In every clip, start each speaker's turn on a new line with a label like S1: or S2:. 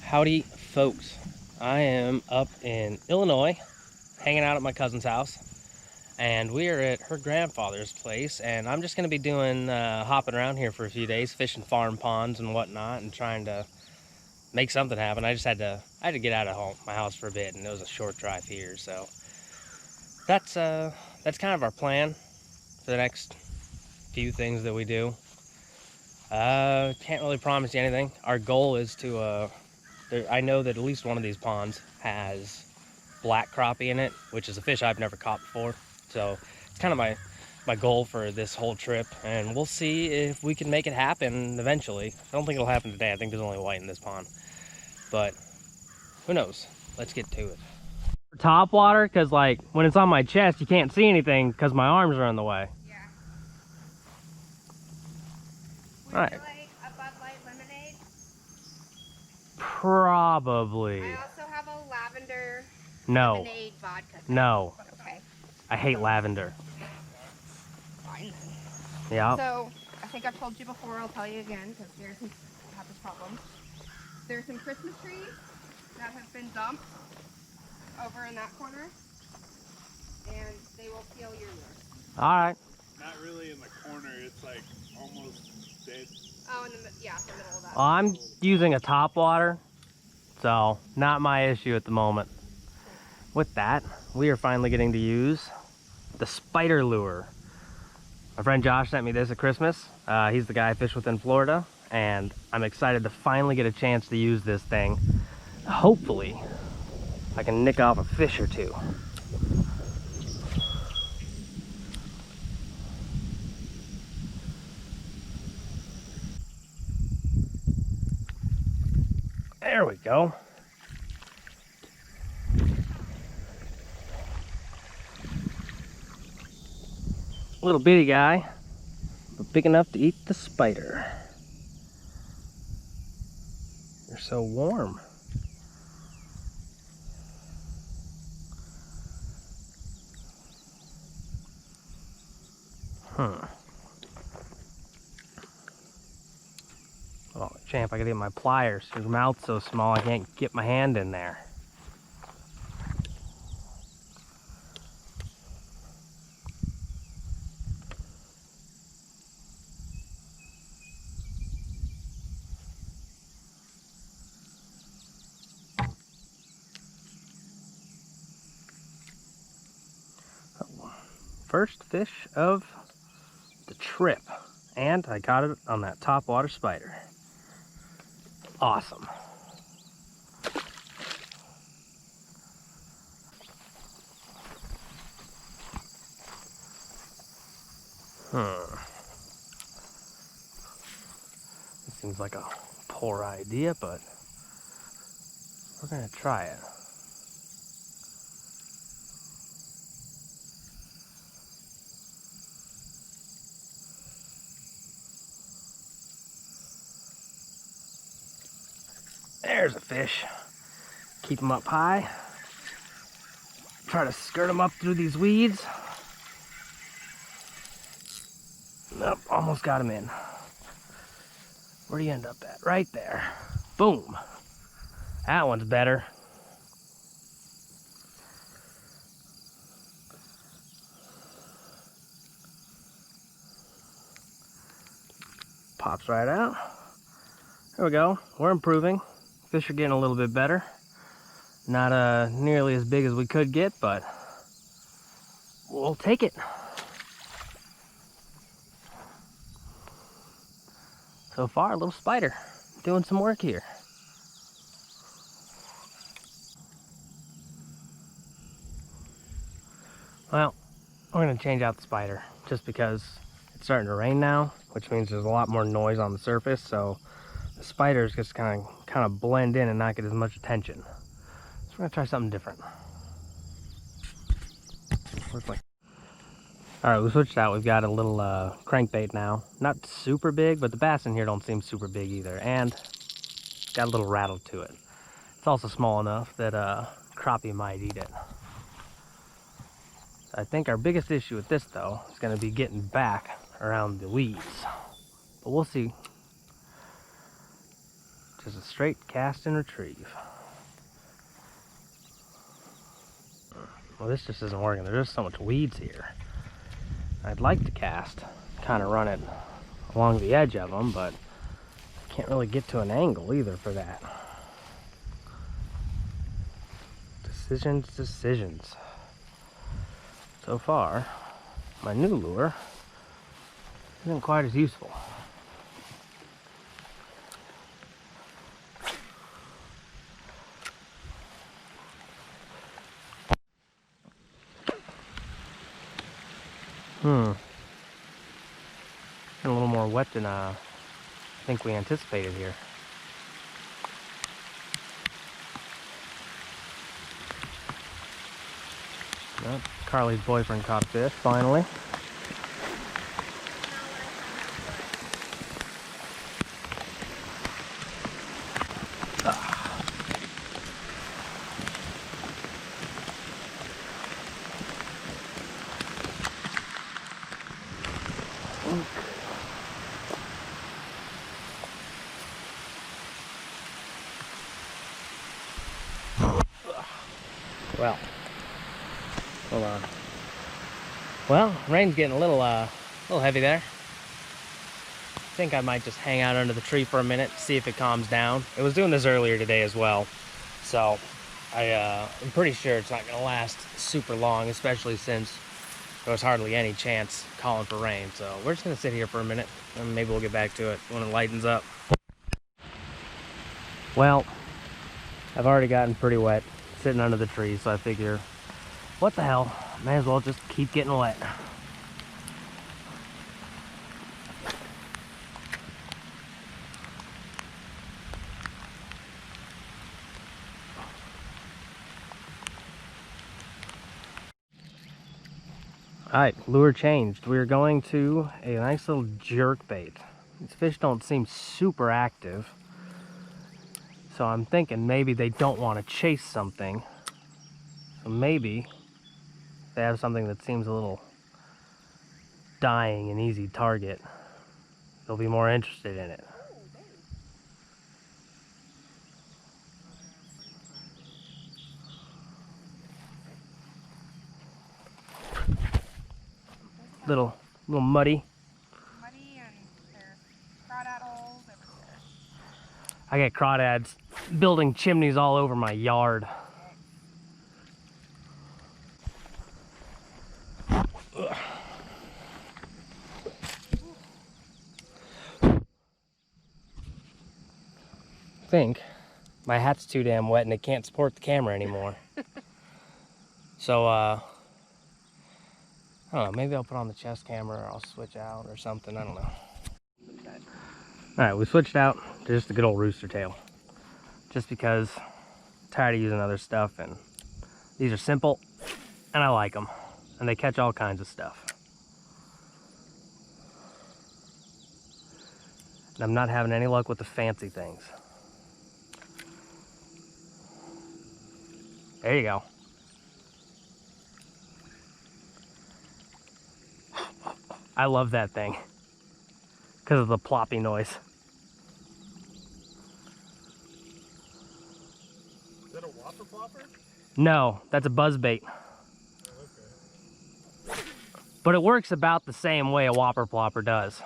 S1: Howdy, folks. I am up in Illinois, hanging out at my cousin's house, and we are at her grandfather's place. And I'm just going to be doing hopping around here for a few days, fishing farm ponds and whatnot, and trying to make something happen. I had to get out of my house for a bit, and it was a short drive here, so that's kind of our plan for the next few things that we do. Can't really promise you anything. Our goal is to I know that at least one of these ponds has black crappie in it, which is a fish I've never caught before. So it's kind of my goal for this whole trip, and we'll see if we can make it happen eventually. I don't think it'll happen today. I think there's only white in this pond, but who knows? Let's get to it. Top water, because like when it's on my chest, you can't see anything because my arms are in the way.
S2: Yeah. Would
S1: All right.
S2: you like a Bud Light lemonade?
S1: Probably.
S2: I also have a lavender
S1: lemonade
S2: vodka.
S1: No.
S2: Okay.
S1: I hate lavender.
S2: Fine then.
S1: Yeah.
S2: So, I think I've told you before, I'll tell you again, because Garrison had this problem. There's some Christmas trees that have been dumped over in that corner, and they will kill your lure.
S1: All right.
S3: Not really in the corner, it's like almost dead.
S2: Oh, in the middle of that.
S1: Well, I'm using a top water, so not my issue at the moment. With that, we are finally getting to use the spider lure. My friend Josh sent me this at Christmas. He's the guy I fish with in Florida, and I'm excited to finally get a chance to use this thing. Hopefully, I can nick off a fish or two. There we go. Little bitty guy, but big enough to eat the spider. You're so warm. Oh, champ, I gotta get my pliers. His mouth's so small I can't get my hand in there. First fish of the trip, and I caught it on that top water spider. Awesome. It seems like a poor idea, but we're gonna try it. There's a fish. Keep him up high. Try to skirt him up through these weeds. Nope, almost got him in. Where do you end up at? Right there. Boom. That one's better. Pops right out. There we go. We're improving. Fish are getting a little bit better. Not nearly as big as we could get, but we'll take it. So far, a little spider doing some work here. Well, we're gonna change out the spider just because it's starting to rain now, which means there's a lot more noise on the surface, so the spiders just kind of blend in and not get as much attention. So we're gonna try something different. All right, we switched out. We've got a little crankbait now. Not super big, but the bass in here don't seem super big either, and got a little rattle to it. It's also small enough that crappie might eat it. I think our biggest issue with this, though, is going to be getting back around the weeds. But we'll see. Just a straight cast and retrieve. Well, this just isn't working. There's just so much weeds here. I'd like to cast, kind of run it along the edge of them, but I can't really get to an angle either for that. Decisions. So far, my new lure isn't quite as useful. Getting a little more wet than I think we anticipated here. Well, Carly's boyfriend caught fish finally. Well, hold on. Well, rain's getting a little heavy there. I think I might just hang out under the tree for a minute, see if it calms down. It was doing this earlier today as well, so I'm pretty sure it's not gonna last super long, especially since there was hardly any chance calling for rain. So we're just gonna sit here for a minute, and maybe we'll get back to it when it lightens up. Well, I've already gotten pretty wet sitting under the tree, so I figure, what the hell, may as well just keep getting wet. Alright, lure changed. We're going to a nice little jerk bait. These fish don't seem super active, so I'm thinking maybe they don't want to chase something. So maybe they have something that seems a little dying and easy target. They'll be more interested in it. Little muddy.
S2: Muddy and there's crawdad holes everywhere.
S1: I get crawdads building chimneys all over my yard. I think my hat's too damn wet and it can't support the camera anymore. So, I don't know, maybe I'll put on the chest camera or I'll switch out or something, I don't know. Alright, we switched out to just a good old rooster tail. Just because I'm tired of using other stuff, and these are simple and I like them. And they catch all kinds of stuff. And I'm not having any luck with the fancy things. There you go. I love that thing because of the ploppy noise.
S3: Is that a whopper plopper?
S1: No, that's a buzzbait.
S3: Oh, okay.
S1: But it works about the same way a whopper plopper does.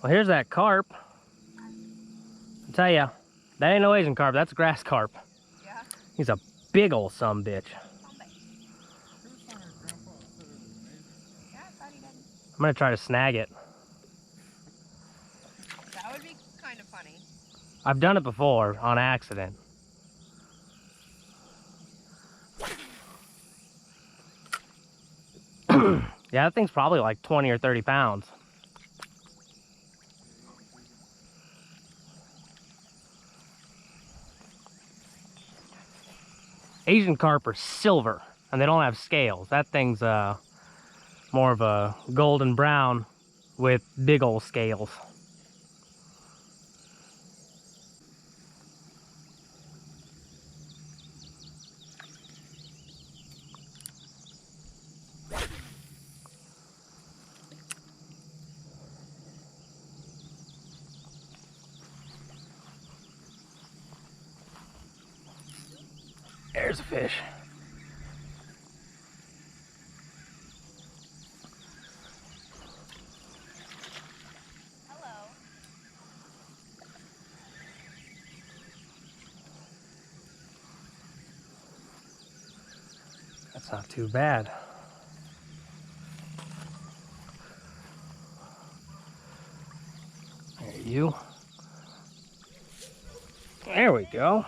S1: Well, here's that carp. I tell ya, that ain't no Asian carp, that's a grass carp.
S2: Yeah.
S1: He's a big ol' sumbitch.
S2: Yeah, I thought he did.
S1: I'm gonna try to snag it.
S2: That would be kind of funny.
S1: I've done it before on accident. Yeah, that thing's probably like 20 or 30 pounds. Asian carp are silver and they don't have scales. That thing's more of a golden brown with big old scales. There's a fish.
S2: Hello.
S1: That's not too bad. There you. There we go.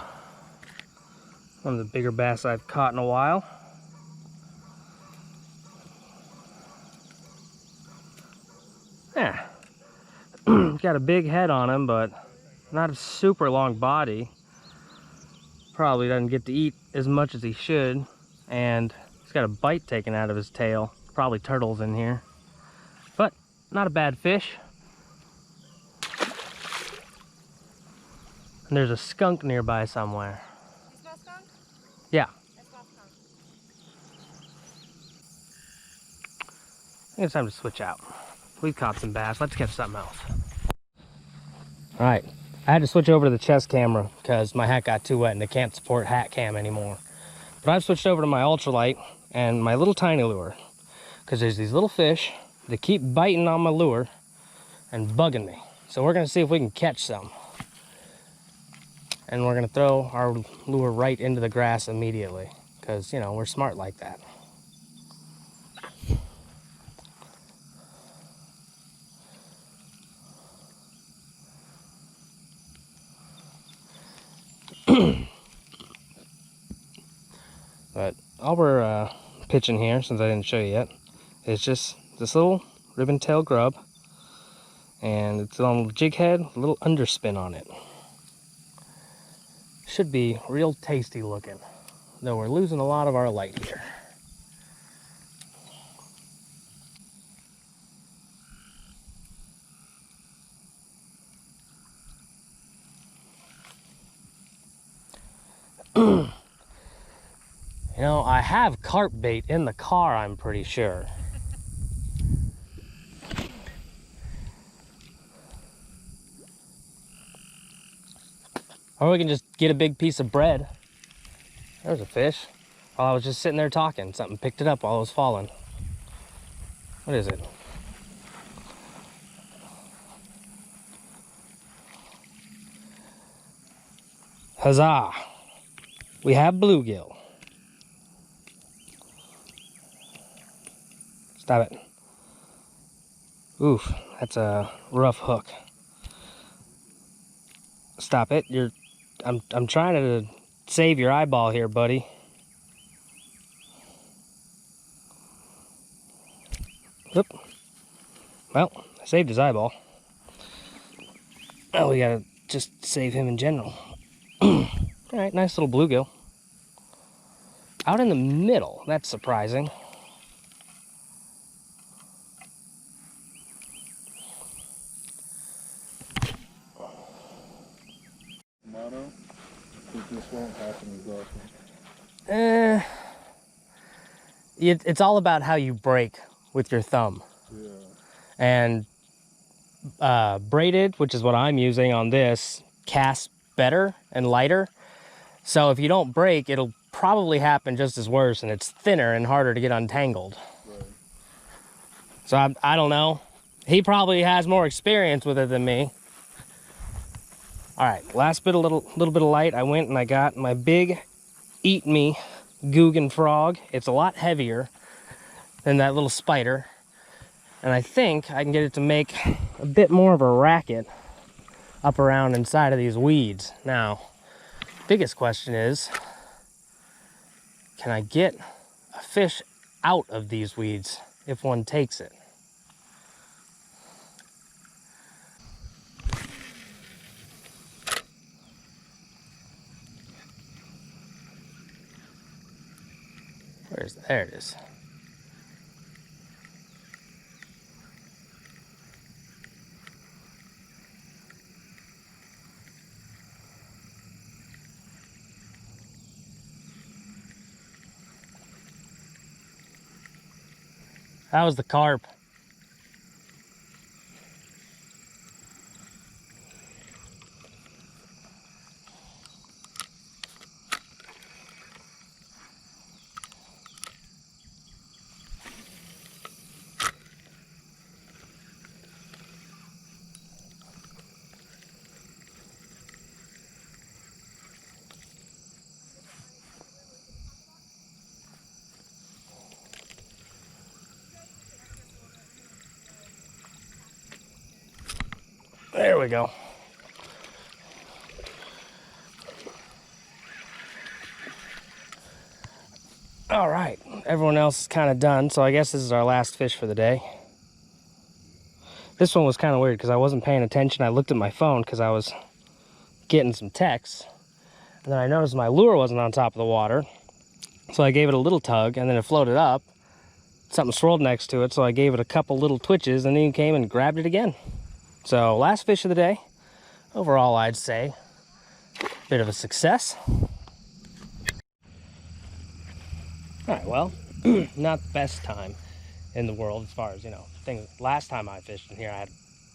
S1: One of the bigger bass I've caught in a while. Yeah. Got a big head on him, but not a super long body. Probably doesn't get to eat as much as he should. And he's got a bite taken out of his tail. Probably turtles in here. But not a bad fish. And there's a skunk nearby somewhere.
S2: You smell skunk?
S1: Yeah.
S2: I smell skunk.
S1: I think it's time to switch out. We've caught some bass. Let's catch something else. All right. I had to switch over to the chest camera because my hat got too wet and it can't support hat cam anymore. But I've switched over to my ultralight and my little tiny lure because there's these little fish that keep biting on my lure and bugging me. So we're going to see if we can catch some. And we're going to throw our lure right into the grass immediately because, you know, we're smart like that. But all we're pitching here, since I didn't show you yet, is just this little ribbon tail grub. And it's on a jig head, a little underspin on it. Should be real tasty looking, though we're losing a lot of our light here. You know, I have carp bait in the car, I'm pretty sure. Or we can just get a big piece of bread. There's a fish. While I was just sitting there talking, something picked it up while I was falling. What is it? Huzzah! We have bluegill. Stop it. Oof, that's a rough hook. Stop it. I'm trying to save your eyeball here, buddy. Oop. Well, I saved his eyeball. Now we gotta just save him in general. Alright, nice little bluegill. Out in the middle, that's surprising.
S3: Mono, this won't happen as often.
S1: It's all about how you break with your thumb.
S3: Yeah.
S1: And braided, which is what I'm using on this, casts better and lighter. So if you don't break, it'll probably happen just as worse, and it's thinner and harder to get untangled.
S3: Right.
S1: So I don't know. He probably has more experience with it than me. All right, last bit, little bit of light. I went and I got my big Eat Me Googan frog. It's a lot heavier than that little spider. And I think I can get it to make a bit more of a racket up around inside of these weeds. Now, biggest question is, can I get a fish out of these weeds if one takes it? There it is. That was the carp. we go. All right, everyone else is kind of done, so I guess this is our last fish for the day. This one was kind of weird because I wasn't paying attention. I looked at my phone because I was getting some texts, and then I noticed my lure wasn't on top of the water, so I gave it a little tug, and then it floated up. Something swirled next to it, so I gave it a couple little twitches, and then he came and grabbed it again. So last fish of the day. Overall, I'd say bit of a success. All right, well, not the best time in the world as far as, you know, things. Last time I fished in here, I had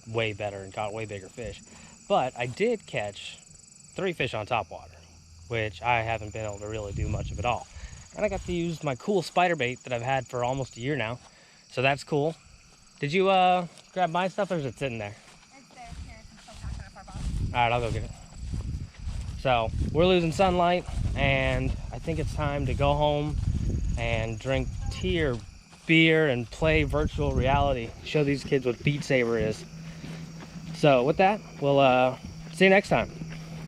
S1: way better and caught way bigger fish. But I did catch 3 fish on top water, which I haven't been able to really do much of at all. And I got to use my cool spider bait that I've had for almost a year now. So that's cool. Did you grab my stuff, or is it sitting there?
S2: It's there. Here, I'm still packing up our box.
S1: All right, I'll go get it. So we're losing sunlight, and I think it's time to go home and drink tea or beer and play virtual reality. Show these kids what Beat Saber is. So with that, we'll see you next time.